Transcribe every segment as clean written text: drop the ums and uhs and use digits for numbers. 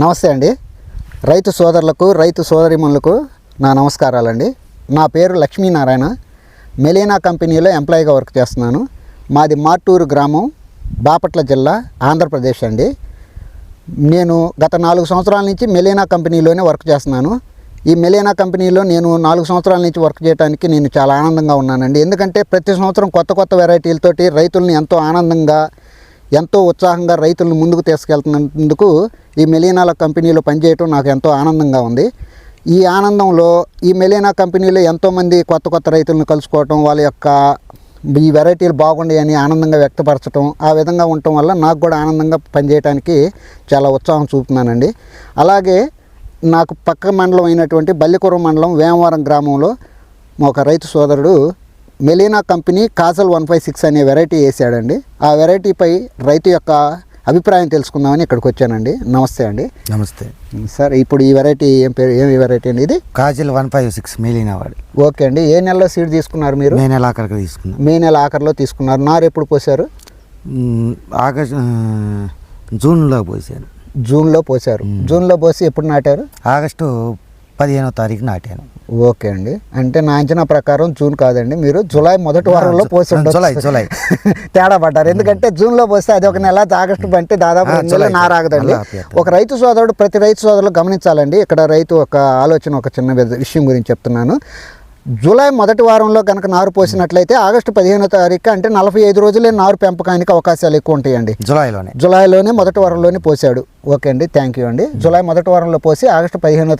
నమస్తే అండి. రైతు సోదరులకు రైతు సోదరిమణులకు నా నమస్కారాలండి. నా పేరు లక్ష్మీనారాయణ. మెలీనా కంపెనీలో ఎంప్లాయీగా వర్క్ చేస్తున్నాను. మాది మార్టూరు గ్రామం, బాపట్ల జిల్లా, ఆంధ్రప్రదేశ్ అండి. నేను గత 4 సంవత్సరాల నుంచి మెలీనా కంపెనీలోనే వర్క్ చేస్తున్నాను. ఈ మెలీనా కంపెనీలో నేను 4 సంవత్సరాల నుంచి వర్క్ చేయడానికి నేను చాలా ఆనందంగా ఉన్నానండి. ఎందుకంటే ప్రతి సంవత్సరం కొత్త వెరైటీలతోటి రైతుల్ని ఎంతో ఆనందంగా, ఎంతో ఉత్సాహంగా రైతులను ముందుకు తీసుకెళ్తున్నందుకు ఈ మెలీనాల కంపెనీలో పనిచేయటం నాకు ఎంతో ఆనందంగా ఉంది. ఈ ఆనందంలో ఈ మెలీనా కంపెనీలో ఎంతోమంది కొత్త రైతులను కలుసుకోవటం, వాళ్ళ యొక్క ఈ వెరైటీలు బాగుండాయని ఆనందంగా వ్యక్తపరచడం, ఆ విధంగా ఉండటం వల్ల నాకు కూడా ఆనందంగా పనిచేయడానికి చాలా ఉత్సాహం చూపుతున్నానండి. అలాగే నాకు పక్క మండలం అయినటువంటి బల్లికురం మండలం వేమవరం గ్రామంలో ఒక రైతు సోదరుడు మెలీనా కంపెనీ కాజల్ 156 అనే వెరైటీ వేసాడండి. ఆ వెరైటీపై రైతు యొక్క అభిప్రాయం తెలుసుకుందామని ఇక్కడికి వచ్చానండి. నమస్తే అండి. నమస్తే సార్. ఇప్పుడు ఈ వెరైటీ ఏం వెరైటీ అండి? ఇది కాజల్ 156 మెలీనా వాడు. ఓకే అండి. ఏ నెలలో సీడ్ తీసుకున్నారు మీరు? మే నెల ఆఖరికి తీసుకున్నాను. మే నెల ఆఖరిలో తీసుకున్నారు. నారు ఎప్పుడు పోసారు? జూన్లో పోసాను. జూన్లో పోసారు. జూన్లో పోసి ఎప్పుడు నాటారు? ఆగస్టు 15వ తారీఖు నాటాను. ఓకే అండి. అంటే నా అంచనా ప్రకారం జూన్ కాదండి, మీరు జూలై మొదటి వారంలో పోసి ఉండొచ్చు. జూలై తేడా పడ్డారు. ఎందుకంటే జూన్లో పోస్తే అది ఒక నెల, ఆగస్టు అంటే దాదాపు 2 నెలలు నారాగదండి. ఒక రైతు సోదరుడు, ప్రతి రైతు సోదరులు గమనించాలండి. ఇక్కడ రైతు ఒక ఆలోచన, ఒక చిన్న విషయం గురించి చెప్తున్నాను. జూలై మొదటి వారంలో కనుక నారు పోసినట్లయితే ఆగస్టు 15వ తారీఖు అంటే 45 రోజులే నారు పెంపకానికి అవకాశాలు ఎక్కువ ఉంటాయండి. జూలైలోనే మొదటి వారంలోనే పోసాడు. ఓకే అండి, థ్యాంక్ యూ అండి. జూలై మొదటి వారంలో పోసి ఆగస్టు 15వ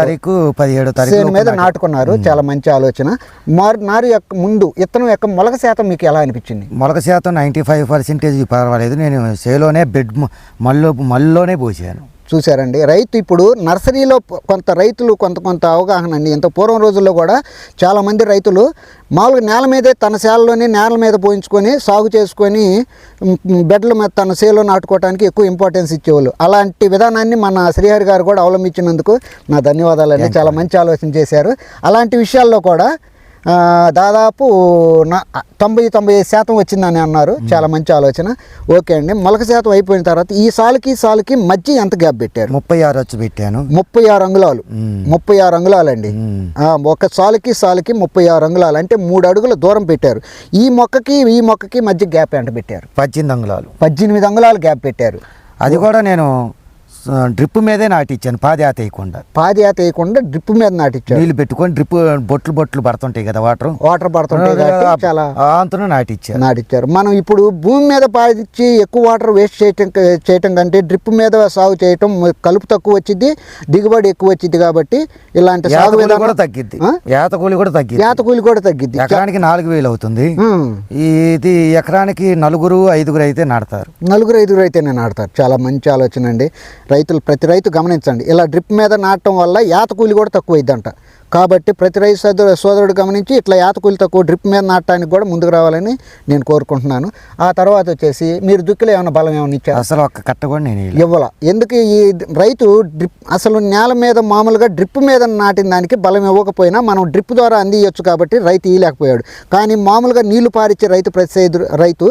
తారీఖు 17వ తారీఖు మీద నాటుకున్నారు. చాలా మంచి ఆలోచన. నారు యొక్క ముందు ఇత్తనం యొక్క మొలక శాతం మీకు ఎలా అనిపించింది? మొలక శాతం 95% పర్వాలేదు. నేను చేలోనే బెడ్ మళ్ళీలోనే పోసాను. చూశారండి. రైతు ఇప్పుడు నర్సరీలో కొంత అవగాహన అండి. ఇంత పూర్వం రోజుల్లో కూడా చాలామంది రైతులు మామూలుగా నేల మీదే తన సేలలోనే నేల మీద పోయించుకొని సాగు చేసుకొని బెడ్ల మీద తన సేలో నాటుకోవడానికి ఎక్కువ ఇంపార్టెన్స్ ఇచ్చేవాళ్ళు. అలాంటి విధానాన్ని మన శ్రీహరి గారు కూడా అవలంబించినందుకు నా ధన్యవాదాలండి. చాలా మంచి ఆలోచన చేశారు. అలాంటి విషయాల్లో కూడా దాదాపు 90-95% వచ్చిందని అన్నారు. చాలా మంచి ఆలోచన. ఓకే అండి. మొలక శాతం అయిపోయిన తర్వాత ఈ సాలుకి మధ్య ఎంత గ్యాప్ పెట్టారు? 36 వచ్చి పెట్టాను. 36 అంగుళాలు. 36 అంగుళాలండి. ఒక సాలుకి 36 అంగుళాలు అంటే 3 అడుగుల దూరం పెట్టారు. ఈ మొక్కకి మధ్య గ్యాప్ ఎంత పెట్టారు? 18 అంగుళాలు. 18 అంగుళాలు గ్యాప్ పెట్టారు. అది కూడా నేను డ్రిప్ మీదే నాటిచ్చాను. పాదయాత వేయకుండా డ్రిప్ మీద నాటిచ్చాను. నీళ్ళు పెట్టుకొని డ్రిప్ బొట్లు పడుతుంటాయి కదా, వాటర్ పడుతుంటాయి కాబట్టి చాలా అంతను నాటిచ్చారు. మనం ఇప్పుడు భూమి మీద పాదిచ్చి ఎక్కువ వాటర్ వేస్ట్ చేయటం కంటే డ్రిప్ మీద సాగు చేయటం కలుపు తక్కువ వచ్చింది, దిగుబడి ఎక్కువ వచ్చింది. కాబట్టి ఇలాంటి సాగు కూడా తగ్గిద్ది. యాత కూలి కూడా తగ్గిద్ది. ఎకరానికి 4,000 అవుతుంది. ఇది ఎకరానికి 4-5 అయితే నాడతారు. 4-5 అయితేనే నాడతారు. చాలా మంచి ఆలోచన అండి. ప్రతి రైతు గమనించండి. ఇలా డ్రిప్ మీద నాటడం వల్ల యాత కూలి కూడా తక్కువ అయిద్దంట. కాబట్టి ప్రతి రైతు సోదరుడు గమనించి ఇట్లా యాత కూలి తక్కువ డ్రిప్ మీద నాటడానికి కూడా ముందుకు రావాలని నేను కోరుకుంటున్నాను. ఆ తర్వాత వచ్చేసి మీరు దుక్కిలో ఏమైనా బలం ఏమైనా ఇచ్చారు? అసలు ఒక్క కట్ట కూడా నేను ఇవ్వాల. ఎందుకు ఈ రైతు అసలు నేల మీద మామూలుగా డ్రిప్ మీద నాటిన దానికి బలం ఇవ్వకపోయినా మనం డ్రిప్ ద్వారా అందియొచ్చు కాబట్టి రైతు ఇవ్వలేకపోయాడు. కానీ మామూలుగా నీళ్లు పారిచ్చే రైతు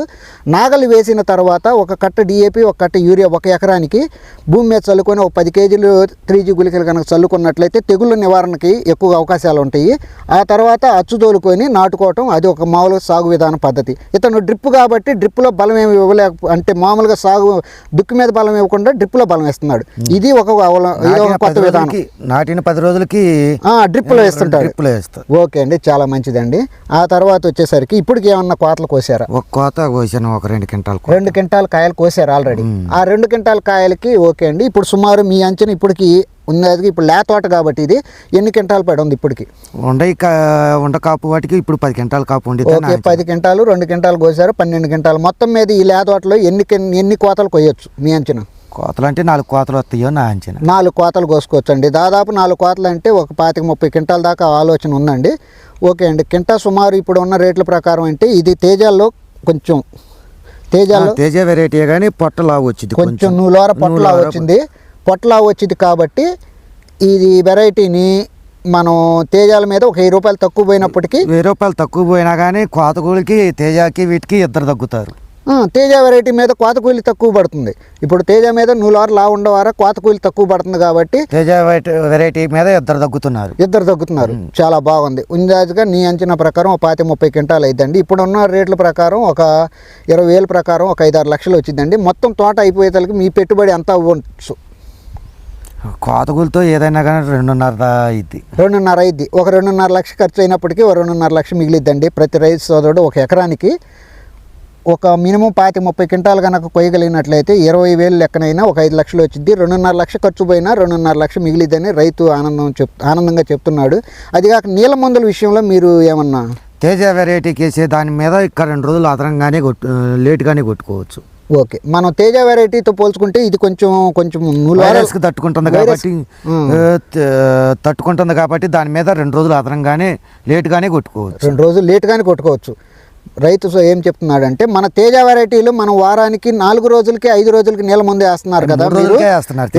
నాగలి వేసిన తర్వాత ఒక కట్ట DAP, ఒక కట్ట యూరియా ఒక ఎకరానికి భూమి మీద చల్లుకొని ఒక 10 కేజీలు 3G గుళికలు కనుక చల్లుకున్నట్లయితే తెగుళ్ళ నివారణకి ఎక్కువ అవకాశాలు ఉంటాయి. ఆ తర్వాత అచ్చుతోలుకొని నాటుకోవటం అది ఒక మామూలుగా సాగు విధాన పద్ధతి. ఇతను డ్రిప్ కాబట్టి డ్రిప్లో బలం ఏమి అంటే మామూలుగా సాగు దుక్కు మీద బలం ఇవ్వకుండా డ్రిప్లో బలం వేస్తున్నాడు. ఇది ఒక కొత్త విధానం. నాటిన 10 రోజులకి డ్రిప్లో వేస్తుంటారు. ఓకే అండి, చాలా మంచిదండి. ఆ తర్వాత వచ్చేసరికి ఇప్పటికి ఏమన్నా కోతలు కోసారా? ఒక కోత కోసాను. ఒక 2 క్వింటాల్ కాయలు కోసారు ఆల్రెడీ. ఆ 2 క్వింటాల్ కాయలకి ఓకే అండి. ఇప్పుడు సుమారు మీ అంచనా ఇప్పటికి ఉన్నది, ఇప్పుడు లేతోట కాబట్టి ఇది ఎన్ని క్వింటాలు పడి ఉంది ఇప్పటికి? ఉండ కాపు వాటికి ఇప్పుడు 10 క్వింటాల్ కాపు ఉంది. ఓకే, 10 క్వింటాలు 2 క్వింటాలు కోసారు. 12 క్వింటాలు. మొత్తం మీద ఈ లేతోటలో ఎన్ని కోతలు కొయ్యొచ్చు మీ అంచనా? కోతలు అంటే 4 కోతలు వస్తాయో నా అంచనా. 4 కోతలు కోసుకోవచ్చు అండి. దాదాపు 4 కోతలు అంటే ఒక 25-30 క్వింటాల దాకా ఆలోచన ఉందండి. ఓకే అండి. కింటా సుమారు ఇప్పుడు ఉన్న రేట్ల ప్రకారం అంటే ఇది తేజాల్లో తేజ వెరైటీ కానీ పొట్టలాగా వచ్చింది, కొంచెం నూలార పొట్టలాగా వచ్చింది. కాబట్టి ఇది వెరైటీని మనం తేజాల మీద ఒక 1000 రూపాయలు తక్కువ పోయినప్పటికీ 1000 రూపాయలు తక్కువ పోయినా కానీ కోతగూలికి తేజాకి వీటికి 2 తగ్గుతారు. తేజ వెరైటీ మీద కోత కూలి తక్కువ పడుతుంది. ఇప్పుడు తేజ మీద 100 వారు లా ఉండవారా కోత కూలి తక్కువ పడుతుంది కాబట్టి తేజ వెరైటీ మీద ఇద్దరు తగ్గుతున్నారు. చాలా బాగుంది. ఉందాజుగా నీ అంచనా ప్రకారం 25-30 క్వింటాలు అయిద్దండి. ఇప్పుడున్న రేట్ల ప్రకారం ఒక 20,000 ప్రకారం ఒక 5-6 లక్షలు వచ్చిందండి. మొత్తం తోట అయిపోయేసరికి మీ పెట్టుబడి అంతా అవ్వచ్చు. కోత కూలితో ఏదైనా కానీ 2.5 అయింది. ఒక 2.5 లక్ష ఖర్చు అయినప్పటికీ ఒక 2.5 లక్షలు మిగిలిద్దండి. ప్రతి రైతు సోదరుడు ఒక ఎకరానికి ఒక మినిమం 25-30 క్వింటాలు కనుక కొయ్యగలిగినట్లయితే 20,000 లెక్కనైనా ఒక 5 లక్షలు వచ్చింది. 2.5 లక్ష ఖర్చు పోయినా 2.5 లక్షలు మిగిలిద్దని రైతు ఆనందంగా చెప్తున్నాడు. అదిగాక నీళ్ళ మందుల విషయంలో మీరు ఏమన్నా తేజ వెరైటీకి వేసే దాని మీద ఇక్కడ 2 రోజులు అదనంగానే లేటుగానే కొట్టుకోవచ్చు. ఓకే, మనం తేజ వెరైటీతో పోల్చుకుంటే ఇది కొంచెం వైరస్కి తట్టుకుంటుంది కాబట్టి దాని మీద 2 రోజులు అదనంగానే లేటుగానే కొట్టుకోవచ్చు. 2 రోజులు లేటుగానే కొట్టుకోవచ్చు. రైతు ఏం చెప్తున్నాడంటే మన తేజ వెరైటీలు మనం వారానికి 4 రోజులకి 5 రోజులకి నీళ్ళ ముందే వేస్తున్నారు కదా,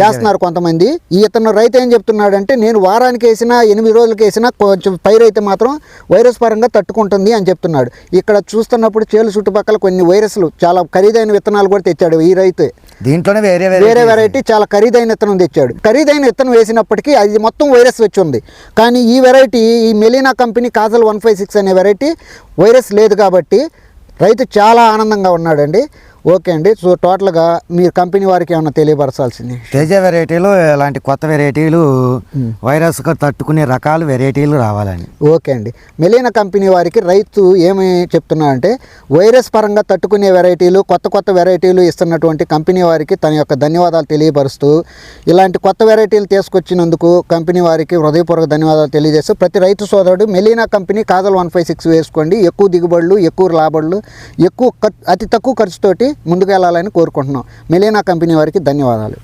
వేస్తున్నారు కొంతమంది. ఇతను రైతు ఏం చెప్తున్నాడంటే నేను వారానికి వేసినా 8 రోజులకి వేసినా కొంచెం పైరు అయితే మాత్రం వైరస్ పరంగా తట్టుకుంటుంది అని చెప్తున్నాడు. ఇక్కడ చూస్తున్నప్పుడు చేలు చుట్టుపక్కల కొన్ని వైరస్లు చాలా ఖరీదైన విత్తనాలు కూడా తెచ్చాడు ఈ రైతు. దీంట్లోనే వేరే వెరైటీ చాలా ఖరీదైన విత్తనం తెచ్చాడు. ఖరీదైన విత్తనం వేసినప్పటికీ అది మొత్తం వైరస్ వచ్చి ఉంది. కానీ ఈ వెరైటీ ఈ మెలీనా కంపెనీ కాజల్ 156 అనే వెరైటీ వైరస్ లేదు కాబట్టి రైతు చాలా ఆనందంగా ఉన్నాడండి. ఓకే అండి. సో టోటల్గా మీరు కంపెనీ వారికి ఏమన్నా తెలియపరచాల్సింది? తేజ వెరైటీలో ఇలాంటి కొత్త వెరైటీలు వైరస్గా తట్టుకునే రకాల వెరైటీలు రావాలని. ఓకే అండి. మెలీనా కంపెనీ వారికి రైతు ఏమి చెప్తున్నాడంటే వైరస్ పరంగా తట్టుకునే వెరైటీలు కొత్త వెరైటీలు ఇస్తున్నటువంటి కంపెనీ వారికి తన యొక్క ధన్యవాదాలు తెలియపరుస్తూ ఇలాంటి కొత్త వెరైటీలు తీసుకొచ్చినందుకు కంపెనీ వారికి హృదయపూర్వక ధన్యవాదాలు తెలియజేస్తూ ప్రతి రైతు సోదరుడు మెలీనా కంపెనీ కాజల్ 156 వేసుకోండి. ఎక్కువ దిగుబడులు, ఎక్కువ రాబడులు, అతి తక్కువ ఖర్చుతోటి ముందుకు వెళ్ళాలని కోరుకుంటున్నాం. మెలీనా కంపెనీ వారికి ధన్యవాదాలు.